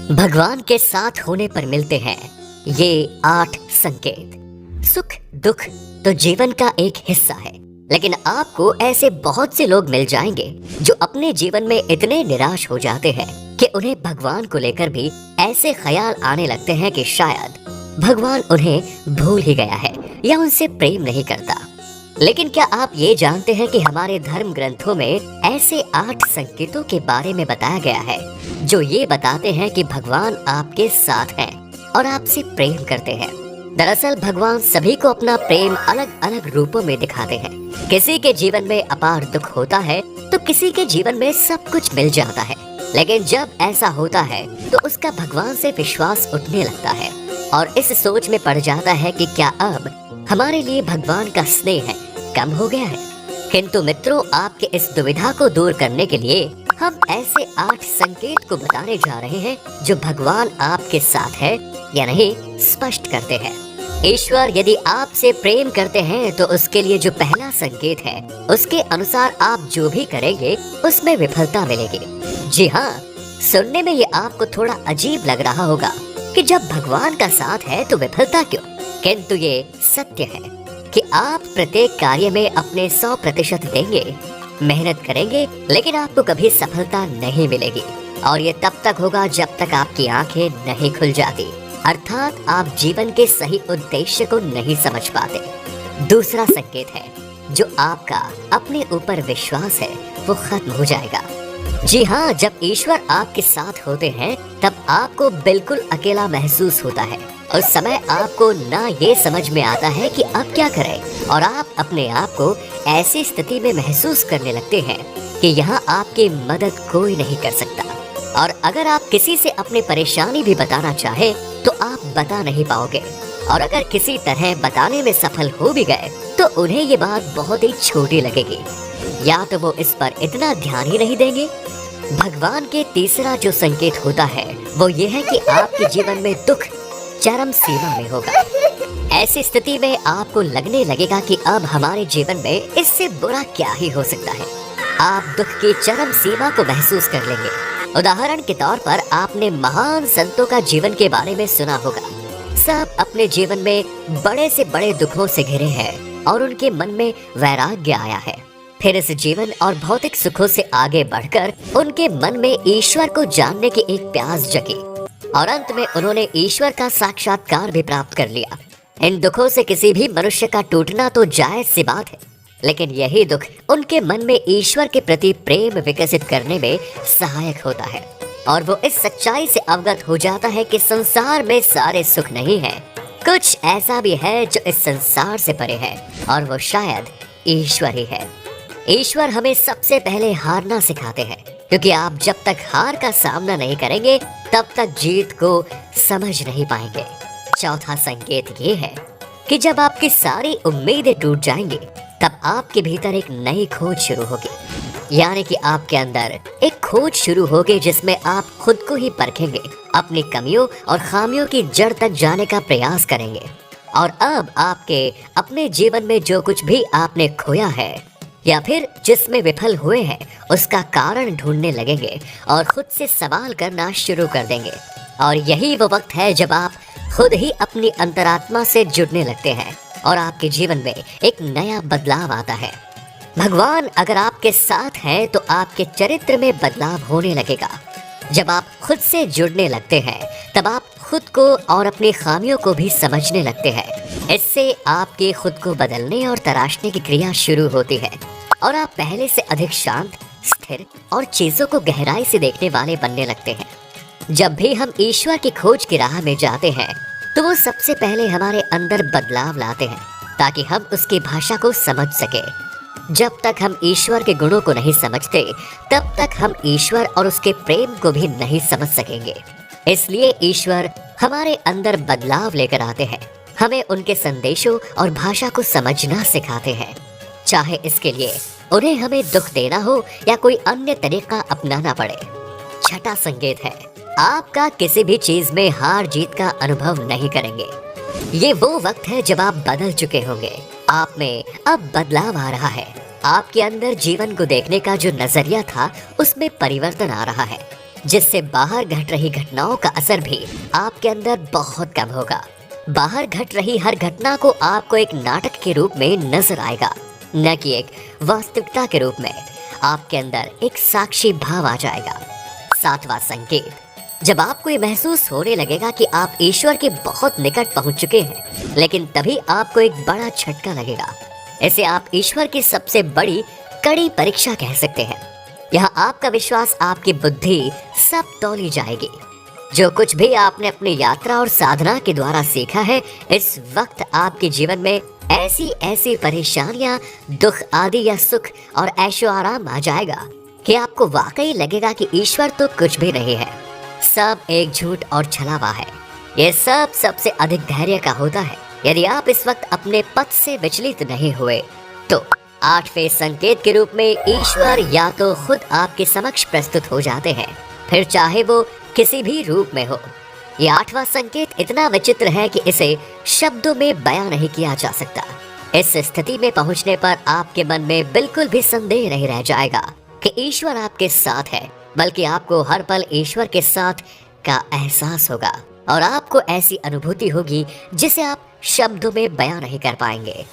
भगवान के साथ होने पर मिलते हैं ये 8 संकेत। सुख दुख तो जीवन का एक हिस्सा है, लेकिन आपको ऐसे बहुत से लोग मिल जाएंगे जो अपने जीवन में इतने निराश हो जाते हैं कि उन्हें भगवान को लेकर भी ऐसे ख्याल आने लगते हैं कि शायद भगवान उन्हें भूल ही गया है या उनसे प्रेम नहीं करता। लेकिन क्या आप ये जानते हैं कि हमारे धर्म ग्रंथों में ऐसे 8 संकेतों के बारे में बताया गया है जो ये बताते हैं कि भगवान आपके साथ हैं और आपसे प्रेम करते हैं। दरअसल भगवान सभी को अपना प्रेम अलग अलग रूपों में दिखाते हैं। किसी के जीवन में अपार दुख होता है तो किसी के जीवन में सब कुछ मिल जाता है, लेकिन जब ऐसा होता है तो उसका भगवान से विश्वास उठने लगता है और इस सोच में पड़ जाता है कि क्या अब हमारे लिए भगवान का स्नेह कम हो गया है। किंतु मित्रों, आपके इस दुविधा को दूर करने के लिए हम ऐसे 8 संकेत को बताने जा रहे हैं जो भगवान आपके साथ है या नहीं स्पष्ट करते हैं। ईश्वर यदि आपसे प्रेम करते हैं तो उसके लिए जो पहला संकेत है उसके अनुसार आप जो भी करेंगे उसमें विफलता मिलेगी। जी हाँ, सुनने में ये आपको थोड़ा अजीब लग रहा होगा कि जब भगवान का साथ है तो विफलता क्यों, किंतु ये सत्य है कि आप प्रत्येक कार्य में अपने 100% देंगे, मेहनत करेंगे, लेकिन आपको कभी सफलता नहीं मिलेगी। और ये तब तक होगा जब तक आपकी आंखें नहीं खुल जाती, अर्थात आप जीवन के सही उद्देश्य को नहीं समझ पाते। दूसरा संकेत है जो आपका अपने ऊपर विश्वास है वो खत्म हो जाएगा। जी हाँ, जब ईश्वर आपके साथ होते हैं तब आपको बिल्कुल अकेला महसूस होता है। उस समय आपको ना ये समझ में आता है कि अब क्या करें और आप अपने आप को ऐसी स्थिति में महसूस करने लगते हैं कि यहाँ आपकी मदद कोई नहीं कर सकता। और अगर आप किसी से अपनी परेशानी भी बताना चाहे तो आप बता नहीं पाओगे, और अगर किसी तरह बताने में सफल हो भी गए तो उन्हें ये बात बहुत ही छोटी लगेगी, या तो वो इस पर इतना ध्यान ही नहीं देंगे। भगवान के तीसरा जो संकेत होता है वो ये है कि आपके जीवन में दुख चरम सीमा में होगा। ऐसी स्थिति में आपको लगने लगेगा कि अब हमारे जीवन में इससे बुरा क्या ही हो सकता है। आप दुख की चरम सीमा को महसूस कर लेंगे। उदाहरण के तौर पर आपने महान संतों का जीवन के बारे में सुना होगा। सब अपने जीवन में बड़े से बड़े दुखों से घिरे हैं और उनके मन में वैराग्य आया है। फिर इस जीवन और भौतिक सुखों से आगे बढ़कर उनके मन में ईश्वर को जानने की एक प्यास जगी और अंत में उन्होंने ईश्वर का साक्षात्कार भी प्राप्त कर लिया। इन दुखों से किसी भी मनुष्य का टूटना तो जायज सी बात है, लेकिन यही दुख उनके मन में ईश्वर के प्रति प्रेम विकसित करने में सहायक होता है और वो इस सच्चाई से अवगत हो जाता है कि संसार में सारे सुख नहीं है, कुछ ऐसा भी है जो इस संसार से परे है और वो शायद ईश्वर ही है। ईश्वर हमें सबसे पहले हारना सिखाते हैं, क्योंकि आप जब तक हार का सामना नहीं करेंगे तब तक जीत को समझ नहीं पाएंगे। चौथा संकेत ये है कि जब आपकी सारी उम्मीदें टूट जाएंगी तब आपके भीतर एक नई खोज शुरू होगी, यानी कि आपके अंदर एक खोज शुरू होगी जिसमें आप खुद को ही परखेंगे, अपनी कमियों और खामियों की जड़ तक जाने का प्रयास करेंगे और अब आपके अपने जीवन में जो कुछ भी आपने खोया है या फिर जिसमें विफल हुए हैं उसका कारण ढूंढने लगेंगे और खुद से सवाल करना शुरू कर देंगे। और यही वो वक्त है जब आप खुद ही अपनी अंतरात्मा से जुड़ने लगते हैं और आपके जीवन में एक नया बदलाव आता है। भगवान अगर आपके साथ हैं तो आपके चरित्र में बदलाव होने लगेगा। जब आप खुद से जुड़ने लगते हैं तब आप खुद को और अपनी खामियों को भी समझने लगते हैं। इससे आपके खुद को बदलने और तराशने की क्रिया शुरू होती है और आप पहले से अधिक शांत, स्थिर और चीजों को गहराई से देखने वाले बनने लगते हैं। जब भी हम ईश्वर की खोज की राह में जाते हैं तो वो सबसे पहले हमारे अंदर बदलाव लाते हैं ताकि हम उसकी भाषा को समझ सके। जब तक हम ईश्वर के गुणों को नहीं समझते तब तक हम ईश्वर और उसके प्रेम को भी नहीं समझ सकेंगे। इसलिए ईश्वर हमारे अंदर बदलाव लेकर आते हैं, हमें उनके संदेशों और भाषा को समझना सिखाते हैं, चाहे इसके लिए उन्हें हमें दुख देना हो या कोई अन्य तरीका अपनाना पड़े। छठा संकेत है आपका किसी भी चीज में हार जीत का अनुभव नहीं करेंगे। ये वो वक्त है जब आप बदल चुके होंगे, आप में अब बदलाव आ रहा है। आपके अंदर जीवन को देखने का जो नजरिया था उसमें परिवर्तन आ रहा है। जिससे बाहर घट रही घटनाओं का असर भी आपके अंदर बहुत कम होगा। बाहर घट रही हर घटना को आपको एक नाटक के रूप में नजर आएगा, न कि एक वास्तविकता के रूप में। आपके अंदर एक साक्षी भाव आ जाएगा। सातवां संकेत, जब आपको ये महसूस होने लगेगा कि आप ईश्वर के बहुत निकट पहुंच चुके हैं, लेकिन तभी आपको एक बड़ा झटका लगेगा। इसे आप ईश्वर की सबसे बड़ी कड़ी परीक्षा कह सकते हैं। यहाँ आपका विश्वास, आपकी बुद्धि सब तौली जाएगी। जो कुछ भी आपने अपनी यात्रा और साधना के द्वारा सीखा है, इस वक्त आपके जीवन में ऐसी ऐसी परेशानियां, दुख आदि या सुख और ऐशो आराम आ जाएगा कि आपको वाकई लगेगा कि ईश्वर तो कुछ भी नहीं है, सब एक झूठ और छलावा है। ये सब सबसे अधिक धैर्य का होता है। यदि आप इस वक्त अपने पथ से विचलित नहीं हुए तो आठवें संकेत के रूप में ईश्वर या तो खुद आपके समक्ष प्रस्तुत हो जाते हैं, फिर चाहे वो किसी भी रूप में हो। ये आठवां संकेत इतना विचित्र है कि इसे शब्दों में बयां नहीं किया जा सकता। इस स्थिति में पहुंचने पर आपके मन में बिल्कुल भी संदेह नहीं रह जाएगा कि ईश्वर आपके साथ है, बल्कि आपको हर पल ईश्वर के साथ का एहसास होगा और आपको ऐसी अनुभूति होगी जिसे आप शब्दों में बयां नहीं कर पाएंगे।